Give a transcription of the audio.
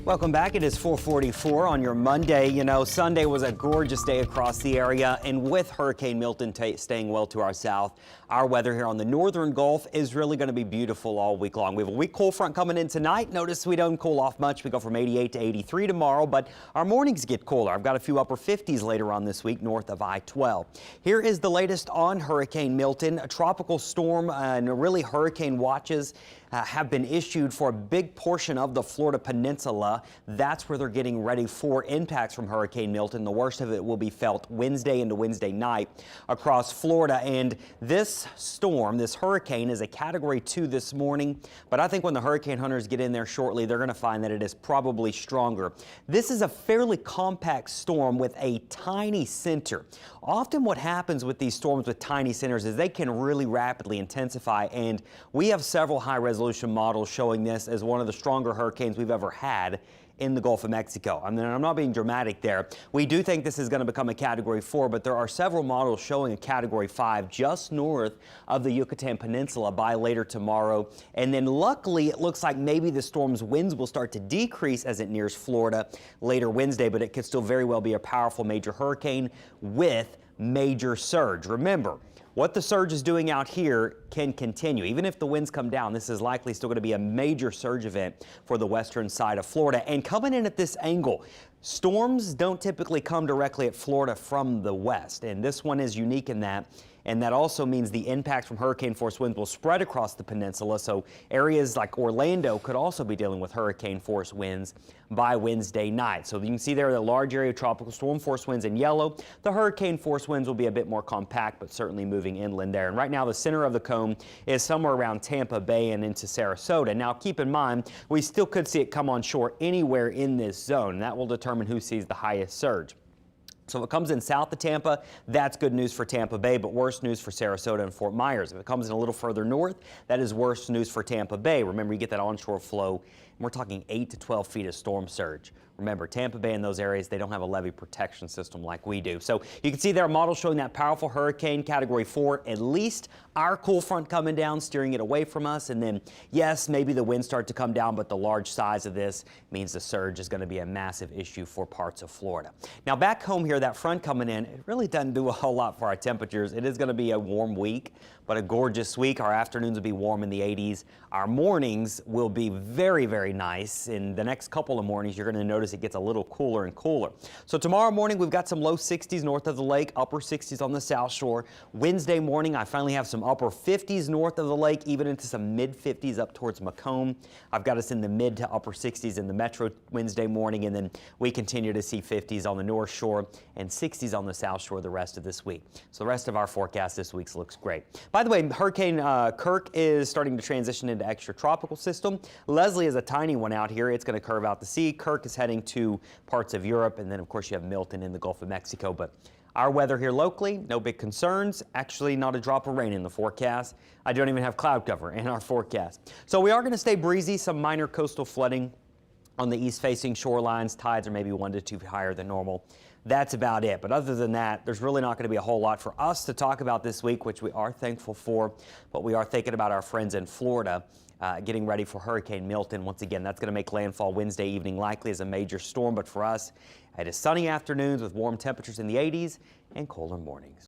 Welcome back. It is 4:44 on your Monday. You know, Sunday was a gorgeous day across the area, and with Hurricane Milton staying well to our south, our weather here on the northern Gulf is really going to be beautiful all week long. We have a weak cool front coming in tonight. Notice we don't cool off much. We go from 88 to 83 tomorrow, but our mornings get cooler. I've got a few upper 50s later on this week north of I-12. Here is the latest on Hurricane Milton. A tropical storm and really hurricane watches have been issued for a big portion of the Florida Peninsula. That's where they're getting ready for impacts from Hurricane Milton. The worst of it will be felt Wednesday into Wednesday night across Florida. And this storm, this hurricane, is a Category 2 this morning. But I think when the hurricane hunters get in there shortly, they're going to find that it is probably stronger. This is a fairly compact storm with a tiny center. Often what happens with these storms with tiny centers is they can really rapidly intensify. And we have several high-resolution models showing this as one of the stronger hurricanes we've ever had in the Gulf of Mexico. I mean, I'm not being dramatic there. We do think this is going to become a Category 4, but there are several models showing a Category 5 just north of the Yucatan Peninsula by later tomorrow. And then luckily, it looks like maybe the storm's winds will start to decrease as it nears Florida later Wednesday, but it could still very well be a powerful major hurricane with major surge. Remember, what the surge is doing out here can continue. Even if the winds come down, this is likely still going to be a major surge event for the western side of Florida. And coming in at this angle, storms don't typically come directly at Florida from the west. And this one is unique in that. And that also means the impact from hurricane force winds will spread across the peninsula. So areas like Orlando could also be dealing with hurricane force winds by Wednesday night. So you can see there the large area of tropical storm force winds in yellow. The hurricane force winds will be a bit more compact, but certainly moving inland there. And right now the center of the cone is somewhere around Tampa Bay and into Sarasota. Now keep in mind, we still could see it come on shore anywhere in this zone. That will determine who sees the highest surge. So if it comes in south of Tampa, that's good news for Tampa Bay, but worse news for Sarasota and Fort Myers. If it comes in a little further north, that is worse news for Tampa Bay. Remember, you get that onshore flow, and we're talking 8 to 12 feet of storm surge. Remember, Tampa Bay and those areas, they don't have a levee protection system like we do. So you can see there a model showing that powerful hurricane Category 4, at least our cool front coming down, steering it away from us. And then, yes, maybe the winds start to come down, but the large size of this means the surge is going to be a massive issue for parts of Florida. Now, back home here, that front coming in, it really doesn't do a whole lot for our temperatures. It is going to be a warm week, but a gorgeous week. Our afternoons will be warm in the 80s. Our mornings will be very, very nice. In the next couple of mornings, you're going to notice it gets a little cooler and cooler. So tomorrow morning, we've got some low 60s north of the lake, upper 60s on the south shore. Wednesday morning, I finally have some upper 50s north of the lake, even into some mid 50s up towards Macomb. I've got us in the mid to upper 60s in the metro Wednesday morning, and then we continue to see 50s on the north shore and 60s on the south shore the rest of this week. So the rest of our forecast this week looks great. By the way, Hurricane Kirk is starting to transition into extratropical system. Leslie is a tiny one out here. It's going to curve out the sea. Kirk is heading to parts of Europe, and then of course you have Milton in the Gulf of Mexico. But our weather here locally, no big concerns. Actually, not a drop of rain in the forecast. I don't even have cloud cover in our forecast. So we are going to stay breezy, some minor coastal flooding on the east-facing shorelines. Tides are maybe 1 to 2 feet higher than normal. That's about it. But other than that, there's really not going to be a whole lot for us to talk about this week, which we are thankful for. But we are thinking about our friends in Florida getting ready for Hurricane Milton. Once again, that's going to make landfall Wednesday evening, likely as a major storm. But for us, it is sunny afternoons with warm temperatures in the 80s and colder mornings.